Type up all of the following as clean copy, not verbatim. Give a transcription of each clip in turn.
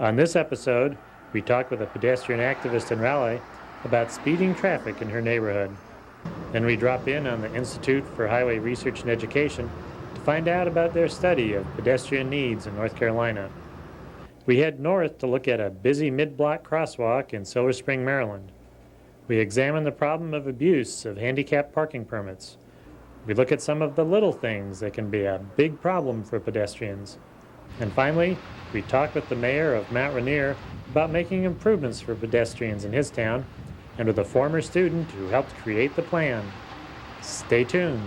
On this episode, we talk with a pedestrian activist in Raleigh about speeding traffic in her neighborhood. Then we drop in on the Institute for Highway Research and Education to find out about their study of pedestrian needs in North Carolina. We head north to look at a busy mid-block crosswalk in Silver Spring, Maryland. We examine the problem of abuse of handicapped parking permits. We look at some of the little things that can be a big problem for pedestrians. And finally, we talk with the mayor of Mount Rainier about making improvements for pedestrians in his town, and with a former student who helped create the plan. Stay tuned.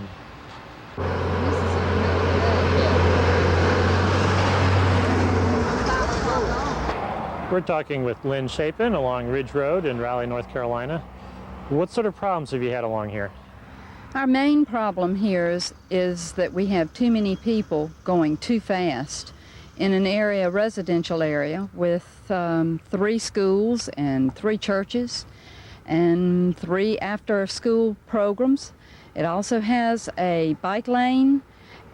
We're talking with Lynn Chapin along Ridge Road in Raleigh, North Carolina. What sort of problems have you had along here? Our main problem here is that we have too many people going too fast in an area, residential area, with 3 schools and 3 churches and 3 after-school programs. It also has a bike lane,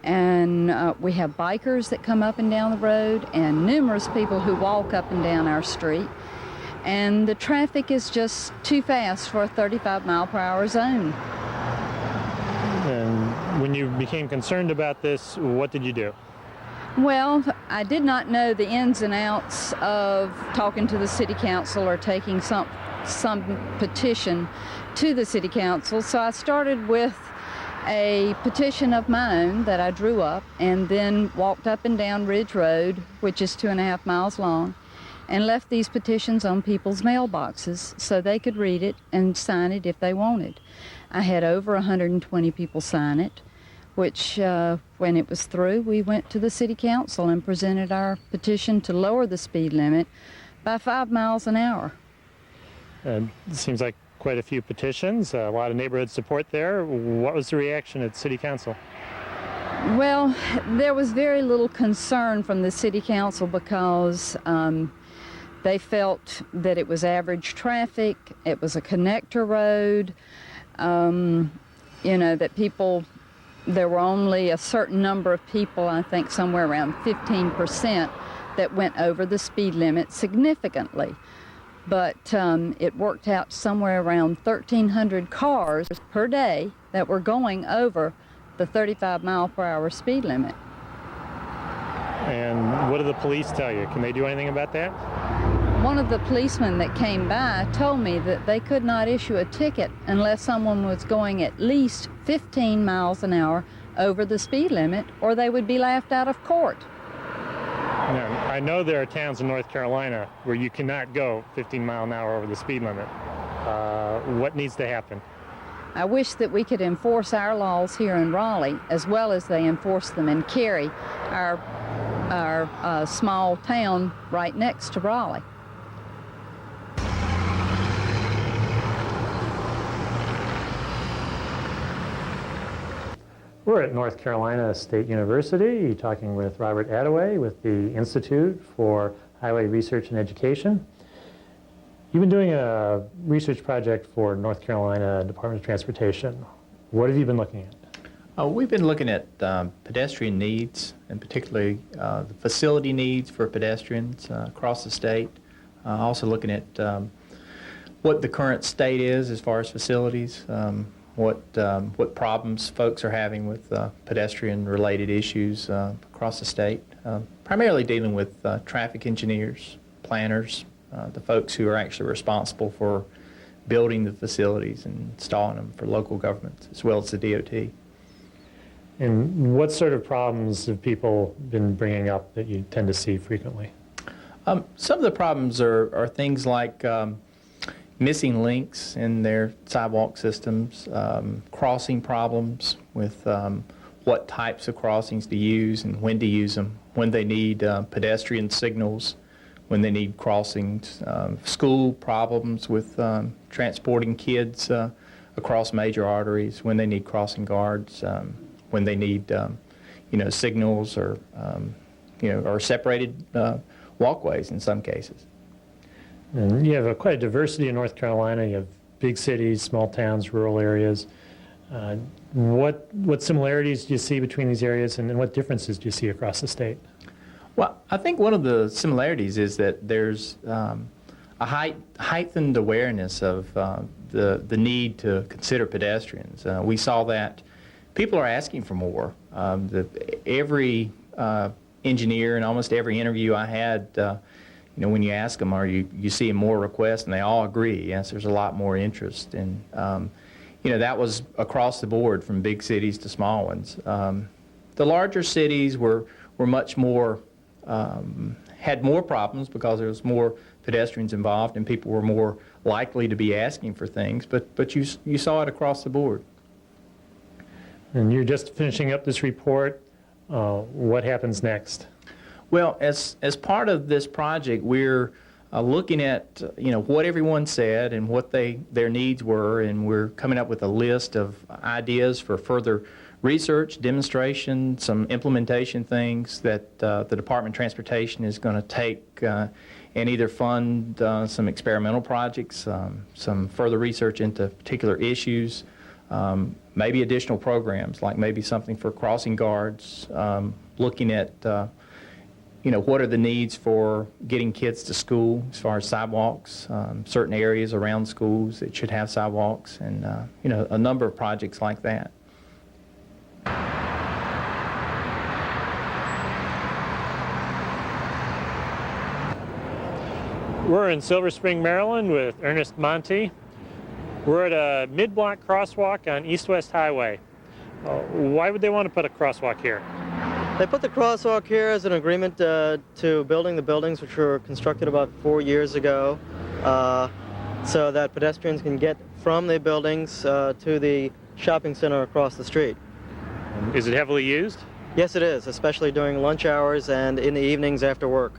and we have bikers that come up and down the road and numerous people who walk up and down our street. And the traffic is just too fast for a 35-mile-per-hour zone. And when you became concerned about this, what did you do? Well, I did not know the ins and outs of talking to the city council or taking some petition to the city council, so I started with a petition of my own that I drew up and then walked up and down Ridge Road, which is 2.5 miles long, and left these petitions on people's mailboxes so they could read it and sign it if they wanted. I had over 120 people sign it, which when it was through, we went to the city council and presented our petition to lower the speed limit by 5 miles an hour. It seems like quite a few petitions, a lot of neighborhood support there. What was the reaction at city council? Well, there was very little concern from the city council because they felt that it was average traffic, it was a connector road, that there were only a certain number of people, I think somewhere around 15%, that went over the speed limit significantly. But it worked out somewhere around 1,300 cars per day that were going over the 35-mile-per-hour speed limit. And what did the police tell you? Can they do anything about that? One of the policemen that came by told me that they could not issue a ticket unless someone was going at least 15 miles an hour over the speed limit, or they would be laughed out of court. Now, I know there are towns in North Carolina where you cannot go 15 miles an hour over the speed limit. What needs to happen? I wish that we could enforce our laws here in Raleigh as well as they enforce them in Cary, our small town right next to Raleigh. We're at North Carolina State University talking with Robert Attaway with the Institute for Highway Research and Education. You've been doing a research project for North Carolina Department of Transportation. What have you been looking at? We've been looking at pedestrian needs, and particularly the facility needs for pedestrians across the state. Also looking at what the current state is as far as facilities, what problems folks are having with pedestrian-related issues across the state, primarily dealing with traffic engineers, planners, the folks who are actually responsible for building the facilities and installing them for local governments, as well as the DOT. And what sort of problems have people been bringing up that you tend to see frequently? Some of the problems are things like missing links in their sidewalk systems, crossing problems with what types of crossings to use and when to use them, when they need pedestrian signals, when they need crossings, school problems with transporting kids across major arteries, when they need crossing guards, when they need signals or separated walkways in some cases. And you have quite a diversity in North Carolina. You have big cities, small towns, rural areas. What similarities do you see between these areas, and what differences do you see across the state? Well, I think one of the similarities is that there's a heightened awareness of the need to consider pedestrians. We saw that people are asking for more. Every engineer and almost every interview I had, when you ask them, are you seeing more requests, and they all agree, yes, there's a lot more interest. And that was across the board from big cities to small ones. The larger cities were much more, had more problems because there was more pedestrians involved and people were more likely to be asking for things, but you saw it across the board. And you're just finishing up this report. What happens next? Well, as part of this project, we're looking at what everyone said and what their needs were, and we're coming up with a list of ideas for further research, demonstration, some implementation things that the Department of Transportation is going to take and either fund some experimental projects, some further research into particular issues, maybe additional programs, like maybe something for crossing guards, looking at what are the needs for getting kids to school as far as sidewalks, certain areas around schools that should have sidewalks, and a number of projects like that. We're in Silver Spring, Maryland with Ernest Monty. We're at a mid-block crosswalk on East-West Highway. Why would they want to put a crosswalk here? They put the crosswalk here as an agreement to building the buildings, which were constructed about 4 years ago, so that pedestrians can get from the buildings to the shopping center across the street. Is it heavily used? Yes, it is, especially during lunch hours and in the evenings after work.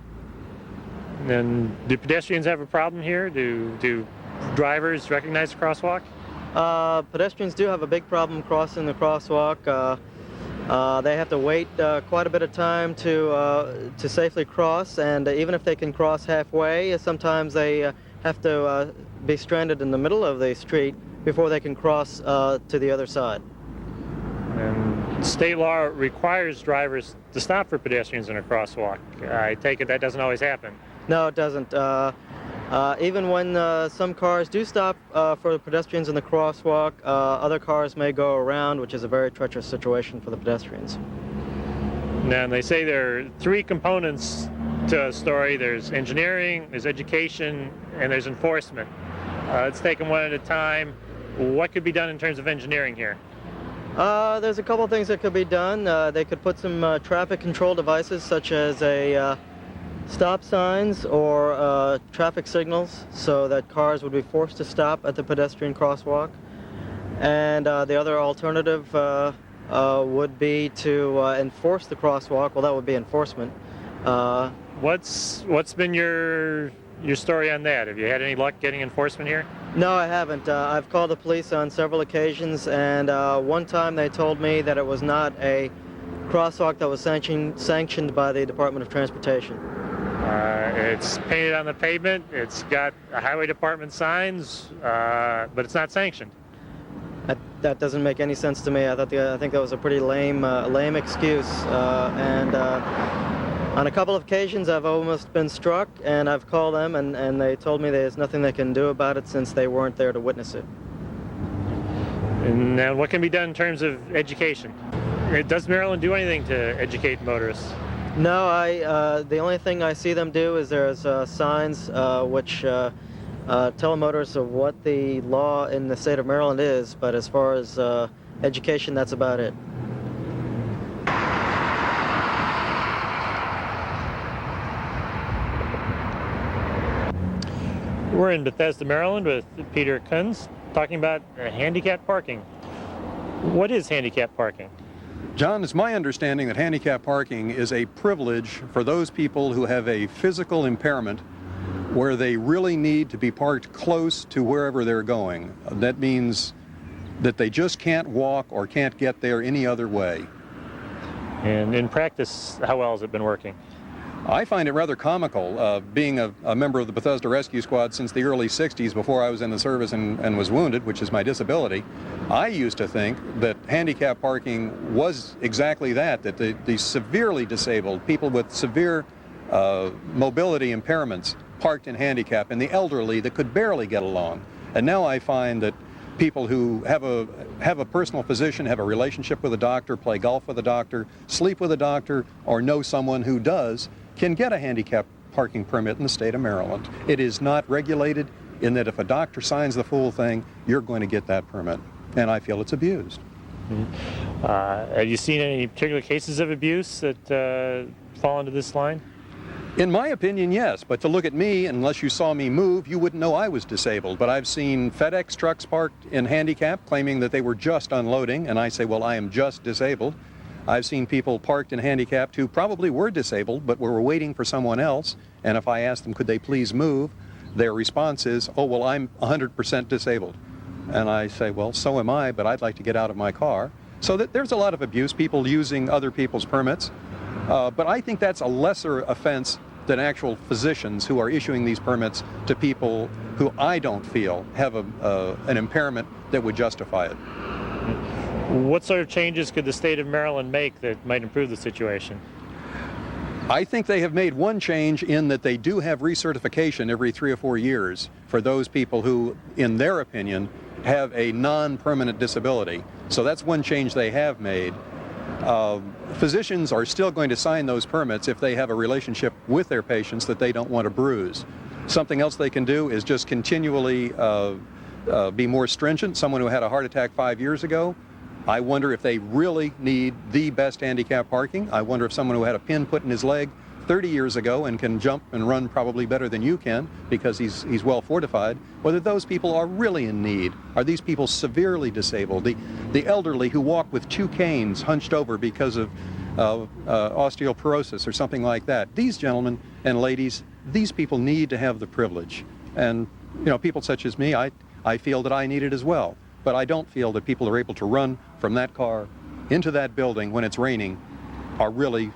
And do pedestrians have a problem here? Do drivers recognize the crosswalk? Pedestrians do have a big problem crossing the crosswalk. They have to wait quite a bit of time to safely cross, and even if they can cross halfway, sometimes they have to be stranded in the middle of the street before they can cross to the other side. And state law requires drivers to stop for pedestrians in a crosswalk. I take it that doesn't always happen. No, it doesn't. Even when some cars do stop for the pedestrians in the crosswalk, other cars may go around, which is a very treacherous situation for the pedestrians. Now, they say there are three components to a story. There's engineering, there's education, and there's enforcement. Let's take them one at a time. What could be done in terms of engineering here? There's a couple things that could be done. They could put some traffic control devices, such as stop signs or traffic signals, so that cars would be forced to stop at the pedestrian crosswalk. And the other alternative would be to enforce the crosswalk. Well, that would be enforcement. What's been your story on that? Have you had any luck getting enforcement here? No, I haven't. I've called the police on several occasions, and one time they told me that it was not a crosswalk that was sanctioned by the Department of Transportation. It's painted on the pavement, it's got highway department signs, but it's not sanctioned. That doesn't make any sense to me. I think that was a pretty lame excuse, and on a couple of occasions I've almost been struck, and I've called them, and they told me there's nothing they can do about it since they weren't there to witness it. And now what can be done in terms of education? Does Maryland do anything to educate motorists? No, the only thing I see them do is there's signs which tell motorists of what the law in the state of Maryland is, but as far as education, that's about it. We're in Bethesda, Maryland with Peter Kunz talking about handicapped parking. What is handicapped parking? John, it's my understanding that handicap parking is a privilege for those people who have a physical impairment where they really need to be parked close to wherever they're going. That means that they just can't walk or can't get there any other way. And in practice, how well has it been working? I find it rather comical, being a member of the Bethesda Rescue Squad since the early 60s before I was in the service and was wounded, which is my disability. I used to think that handicap parking was exactly that the severely disabled, people with severe mobility impairments parked in handicap, and the elderly that could barely get along. And now I find that people who have a personal physician, have a relationship with a doctor, play golf with a doctor, sleep with a doctor, or know someone who does, can get a handicap parking permit in the state of Maryland. It is not regulated in that if a doctor signs the full thing, you're going to get that permit. And I feel it's abused. Mm-hmm. Have you seen any particular cases of abuse that fall into this line? In my opinion, yes, but to look at me, unless you saw me move, you wouldn't know I was disabled. But I've seen FedEx trucks parked in handicap claiming that they were just unloading, and I say, well, I am just disabled. I've seen people parked in handicapped who probably were disabled, but were waiting for someone else, and if I asked them, could they please move, their response is, oh, well, I'm 100% disabled. And I say, well, so am I, but I'd like to get out of my car. So there's a lot of abuse, people using other people's permits. But I think that's a lesser offense than actual physicians who are issuing these permits to people who I don't feel have an impairment that would justify it. What sort of changes could the state of Maryland make that might improve the situation? I think they have made one change in that they do have recertification every 3 or 4 years for those people who, in their opinion, have a non-permanent disability. So that's one change they have made. Physicians are still going to sign those permits if they have a relationship with their patients that they don't want to bruise. Something else they can do is just continually be more stringent. Someone who had a heart attack 5 years ago, I wonder if they really need the best handicap parking. I wonder if someone who had a pin put in his leg 30 years ago and can jump and run probably better than you can because he's well fortified, whether those people are really in need. Are these people severely disabled? The elderly who walk with 2 canes hunched over because of osteoporosis or something like that. These gentlemen and ladies, these people need to have the privilege. And people such as me, I feel that I need it as well. But I don't feel that people are able to run from that car into that building when it's raining are really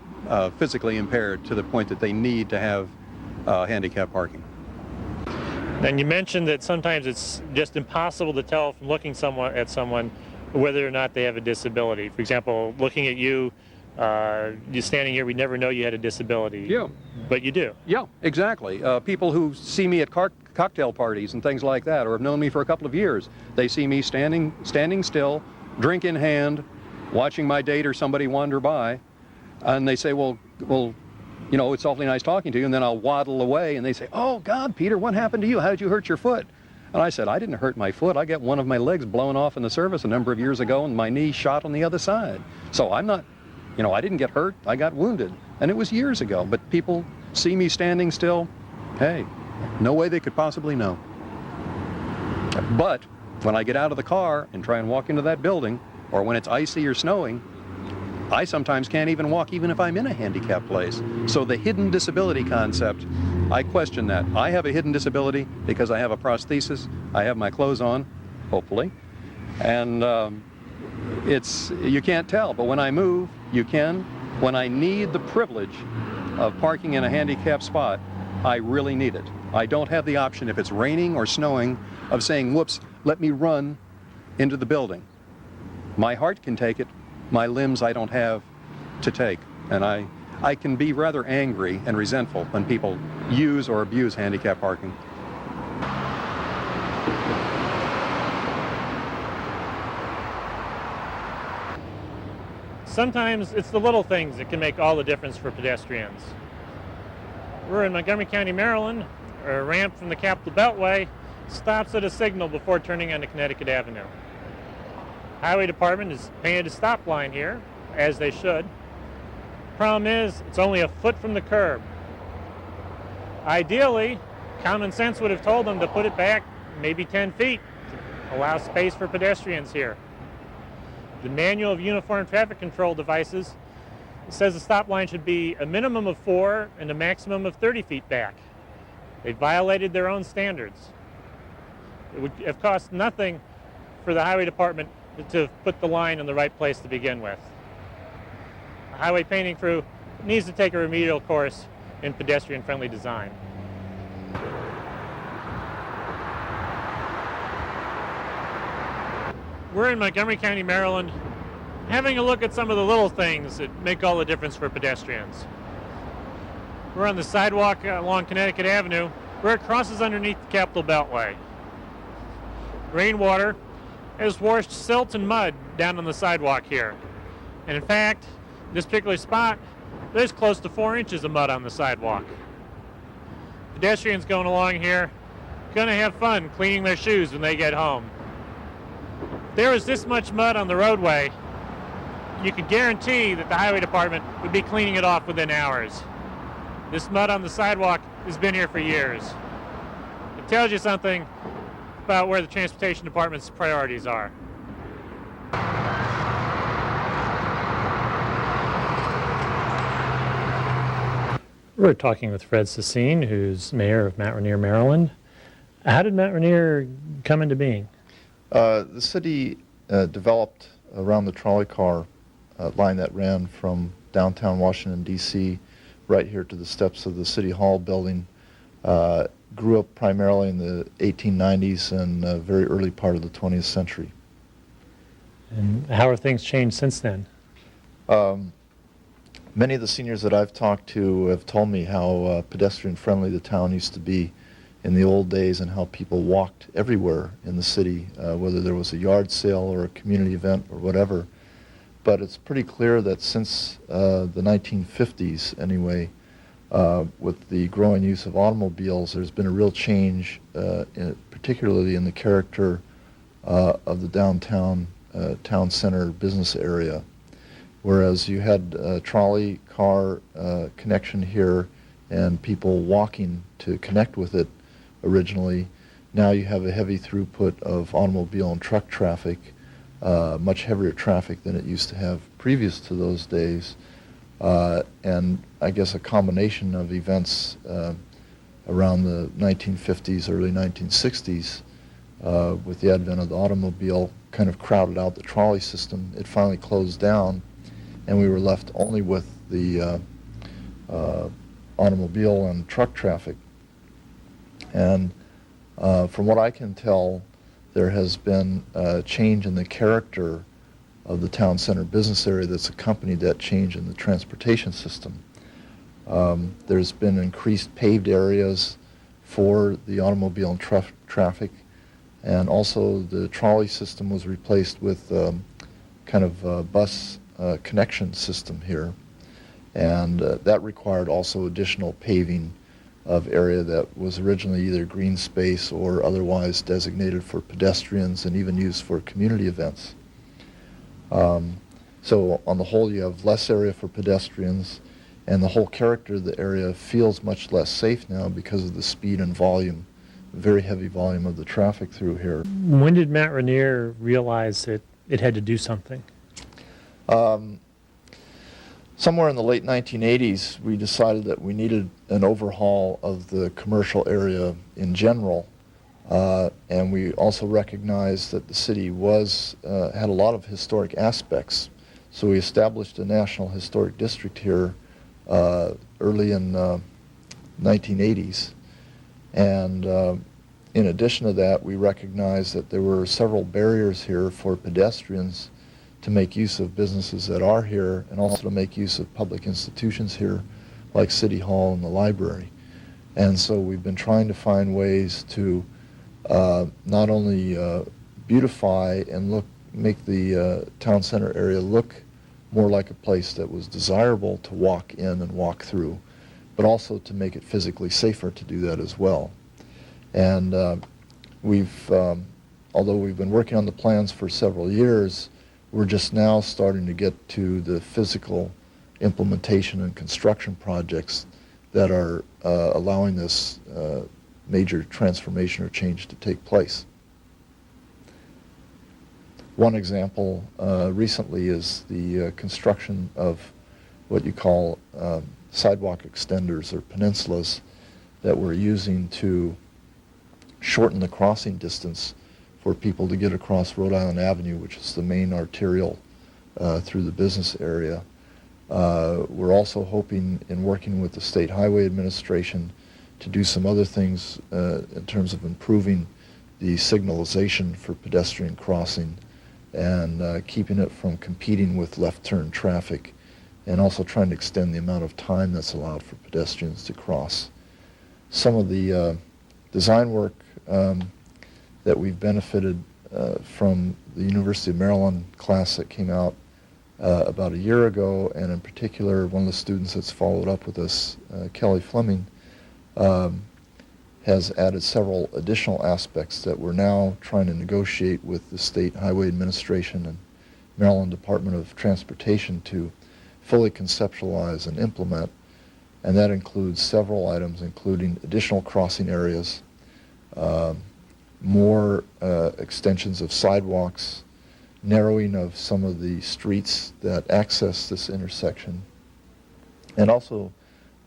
physically impaired to the point that they need to have handicap parking. And you mentioned that sometimes it's just impossible to tell from looking at someone whether or not they have a disability. For example, looking at you, you're standing here, we never know you had a disability. Yeah. But you do. Yeah, exactly. People who see me at cocktail parties and things like that, or have known me for a couple of years, they see me standing still, drink in hand, watching my date or somebody wander by, and they say, well, it's awfully nice talking to you, and then I'll waddle away, and they say, oh, God, Peter, what happened to you? How did you hurt your foot? And I said, I didn't hurt my foot. I got one of my legs blown off in the service a number of years ago, and my knee shot on the other side. So I'm not, I didn't get hurt. I got wounded, and it was years ago. But people see me standing still. Hey, no way they could possibly know. But when I get out of the car and try and walk into that building, or when it's icy or snowing, I sometimes can't even walk even if I'm in a handicapped place. So the hidden disability concept, I question that. I have a hidden disability because I have a prosthesis. I have my clothes on, hopefully. And you can't tell, but when I move, you can. When I need the privilege of parking in a handicapped spot, I really need it. I don't have the option, if it's raining or snowing, of saying, whoops, let me run into the building. My heart can take it. My limbs I don't have to take. And I can be rather angry and resentful when people use or abuse handicap parking. Sometimes it's the little things that can make all the difference for pedestrians. We're in Montgomery County, Maryland. A ramp from the Capitol Beltway stops at a signal before turning onto Connecticut Avenue. Highway Department has painted a stop line here, as they should. Problem is, it's only a foot from the curb. Ideally, common sense would have told them to put it back maybe 10 feet to allow space for pedestrians here. The Manual of Uniform Traffic Control Devices says the stop line should be a minimum of 4 and a maximum of 30 feet back. They violated their own standards. It would have cost nothing for the Highway Department to put the line in the right place to begin with. The highway painting crew needs to take a remedial course in pedestrian-friendly design. We're in Montgomery County, Maryland, having a look at some of the little things that make all the difference for pedestrians. We're on the sidewalk along Connecticut Avenue where it crosses underneath the Capitol Beltway. Rainwater has washed silt and mud down on the sidewalk here. And in fact, this particular spot, there's close to 4 inches of mud on the sidewalk. Pedestrians going along here going to have fun cleaning their shoes when they get home. If there was this much mud on the roadway, you could guarantee that the highway department would be cleaning it off within hours. This mud on the sidewalk has been here for years. It tells you something about where the transportation department's priorities are. We're talking with Fred Sassine, who's mayor of Mount Rainier, Maryland. How did Mount Rainier come into being? The city developed around the trolley car line that ran from downtown Washington, D.C. right here to the steps of the City Hall building. Grew up primarily in the 1890s and very early part of the 20th century. And how have things changed since then? Many of the seniors that I've talked to have told me how pedestrian-friendly the town used to be in the old days and how people walked everywhere in the city, whether there was a yard sale or a community event or whatever. But it's pretty clear that since the 1950s, anyway, with the growing use of automobiles, there's been a real change, particularly in the character of the downtown town center business area. Whereas you had a trolley car connection here and people walking to connect with it originally, now you have a heavy throughput of automobile and truck traffic, much heavier traffic than it used to have previous to those days. And I guess a combination of events around the 1950s, early 1960s, with the advent of the automobile, kind of crowded out the trolley system. It finally closed down, and we were left only with the automobile and truck traffic. And from what I can tell, there has been a change in the character of the town center business area that's accompanied that change in the transportation system. There's been increased paved areas for the automobile and traffic, and also the trolley system was replaced with kind of a bus connection system here, and that required also additional paving of area that was originally either green space or otherwise designated for pedestrians and even used for community events. So on the whole, you have less area for pedestrians, and the whole character of the area feels much less safe now because of the speed and volume, very heavy volume of the traffic through here. When did Mount Rainier realize that it had to do something? Somewhere in the late 1980s, we decided that we needed an overhaul of the commercial area in general, and we also recognized that the city had a lot of historic aspects. So we established a National Historic District here early in 1980s, and in addition to that, we recognized that there were several barriers here for pedestrians to make use of businesses that are here, and also to make use of public institutions here, like City Hall and the library. And so we've been trying to find ways to not only beautify and make the town center area look more like a place that was desirable to walk in and walk through, but also to make it physically safer to do that as well. And although we've been working on the plans for several years, we're just now starting to get to the physical implementation and construction projects that are allowing this major transformation or change to take place. One example recently is the construction of what you call sidewalk extenders or peninsulas that we're using to shorten the crossing distance for people to get across Rhode Island Avenue, which is the main arterial through the business area. We're also hoping, in working with the State Highway Administration, to do some other things in terms of improving the signalization for pedestrian crossing and keeping it from competing with left turn traffic and also trying to extend the amount of time that's allowed for pedestrians to cross. Some of the design work that we've benefited from the University of Maryland class that came out about a year ago, and in particular one of the students that's followed up with us, Kelly Fleming, has added several additional aspects that we're now trying to negotiate with the State Highway Administration and Maryland Department of Transportation to fully conceptualize and implement, and that includes several items, including additional crossing areas, more extensions of sidewalks, narrowing of some of the streets that access this intersection, and also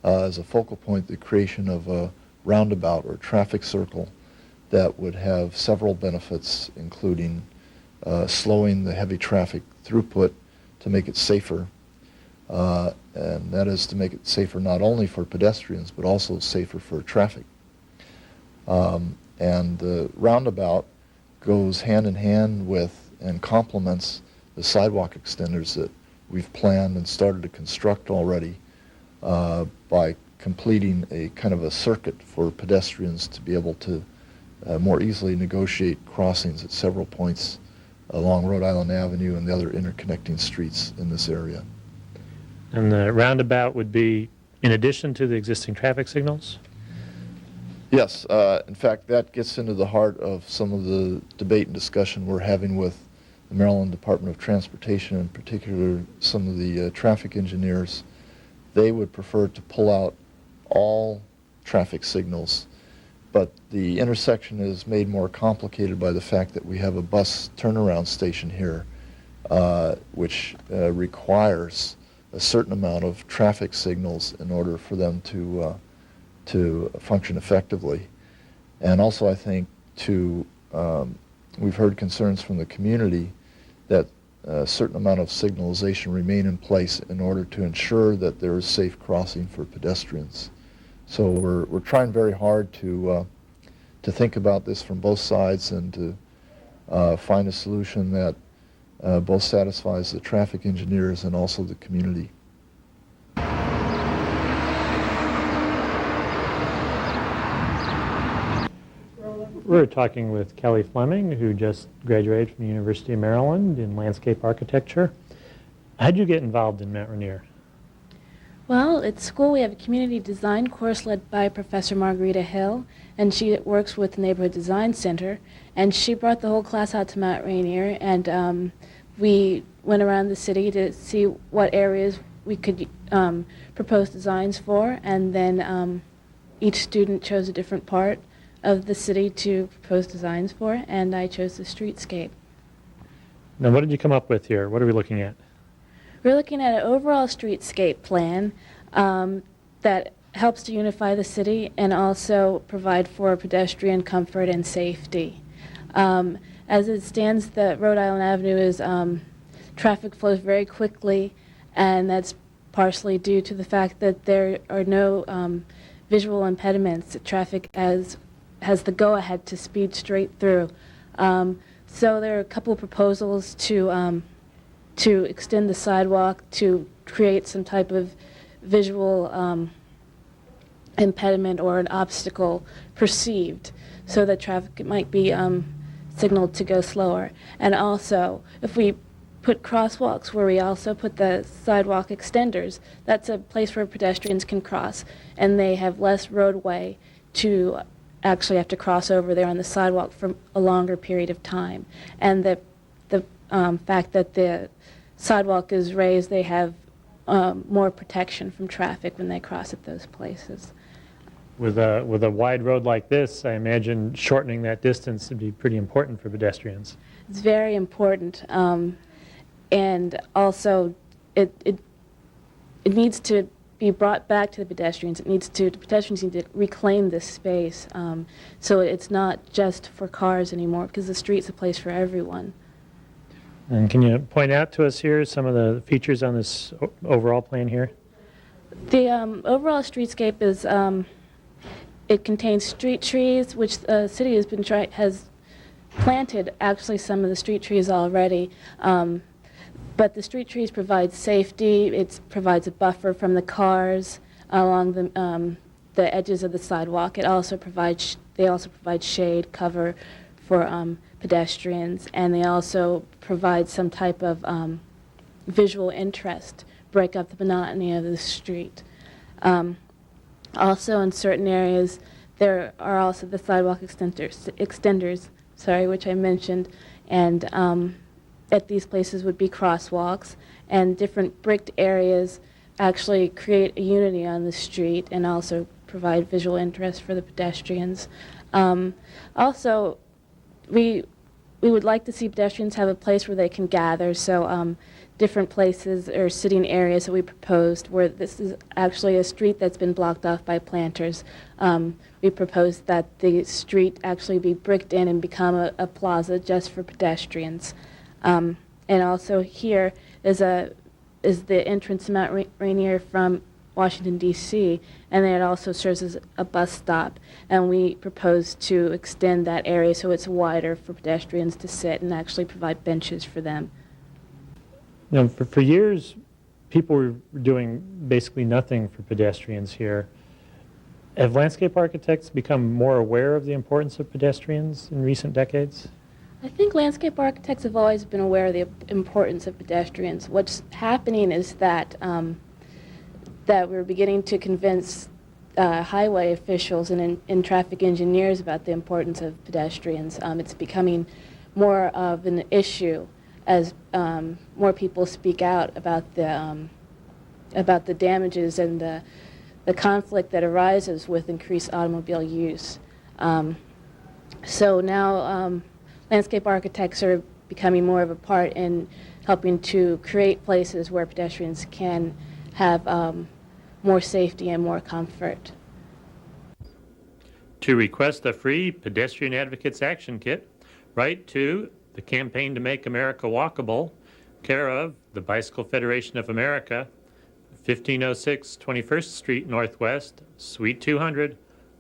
as a focal point, the creation of a roundabout or traffic circle that would have several benefits, including slowing the heavy traffic throughput to make it safer, and that is to make it safer not only for pedestrians but also safer for traffic. And the roundabout goes hand in hand with and complements the sidewalk extenders that we've planned and started to construct already by completing a kind of a circuit for pedestrians to be able to more easily negotiate crossings at several points along Rhode Island Avenue and the other interconnecting streets in this area. And the roundabout would be in addition to the existing traffic signals? Yes, in fact, that gets into the heart of some of the debate and discussion we're having with the Maryland Department of Transportation, in particular some of the traffic engineers. They would prefer to pull out all traffic signals, but the intersection is made more complicated by the fact that we have a bus turnaround station here, which requires a certain amount of traffic signals in order for them to function effectively. And also I think we've heard concerns from the community that a certain amount of signalization remain in place in order to ensure that there is safe crossing for pedestrians. So we're trying very hard to think about this from both sides and to find a solution that both satisfies the traffic engineers and also the community. We're talking with Kelly Fleming, who just graduated from the University of Maryland in landscape architecture. How'd you get involved in Mount Rainier? Well, at school we have a community design course led by Professor Margarita Hill, and she works with the Neighborhood Design Center, and she brought the whole class out to Mount Rainier, and we went around the city to see what areas we could propose designs for, and then each student chose a different part of the city to propose designs for, and I chose the streetscape. Now, what did you come up with here? What are we looking at? We're looking at an overall streetscape plan that helps to unify the city and also provide for pedestrian comfort and safety. As it stands, the Rhode Island Avenue is traffic flows very quickly, and that's partially due to the fact that there are no visual impediments. Traffic has the go-ahead to speed straight through. So there are a couple of proposals to extend the sidewalk to create some type of visual impediment or an obstacle perceived so that traffic might be signaled to go slower. And also, if we put crosswalks where we also put the sidewalk extenders, that's a place where pedestrians can cross, and they have less roadway to actually have to cross over there on the sidewalk for a longer period of time. And the fact that the sidewalk is raised, they have more protection from traffic when they cross at those places. With a wide road like this, I imagine shortening that distance would be pretty important for pedestrians. It's very important, and also it needs to be brought back to the pedestrians. The pedestrians need to reclaim this space, so it's not just for cars anymore, because the street's a place for everyone. And can you point out to us here some of the features on this overall plan here? The overall streetscape is, it contains street trees, which the city has planted actually some of the street trees already. But the street trees provide safety. It provides a buffer from the cars along the edges of the sidewalk. They also provide shade, cover for pedestrians, and they also provide some type of visual interest, break up the monotony of the street. Also, in certain areas, there are also the sidewalk extenders, which I mentioned, and at these places would be crosswalks, and different bricked areas actually create a unity on the street and also provide visual interest for the pedestrians. Also, we would like to see pedestrians have a place where they can gather, so different places or sitting areas that we proposed where this is actually a street that's been blocked off by planters. We proposed that the street actually be bricked in and become a plaza just for pedestrians. And also here is the entrance to Mount Rainier from Washington, D.C., and then it also serves as a bus stop. And we propose to extend that area so it's wider for pedestrians to sit and actually provide benches for them. You know, for years, people were doing basically nothing for pedestrians here. Have landscape architects become more aware of the importance of pedestrians in recent decades? I think landscape architects have always been aware of the importance of pedestrians. What's happening is that that we're beginning to convince highway officials and traffic engineers about the importance of pedestrians. It's becoming more of an issue as more people speak out about the damages and the conflict that arises with increased automobile use. So now landscape architects are becoming more of a part in helping to create places where pedestrians can have more safety and more comfort. To request a free Pedestrian Advocates Action Kit, write to the Campaign to Make America Walkable, care of the Bicycle Federation of America, 1506 21st Street Northwest, Suite 200,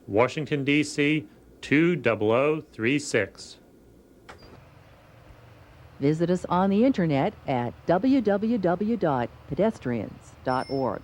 Washington, D.C. 20036. Visit us on the internet at www.pedestrians.org.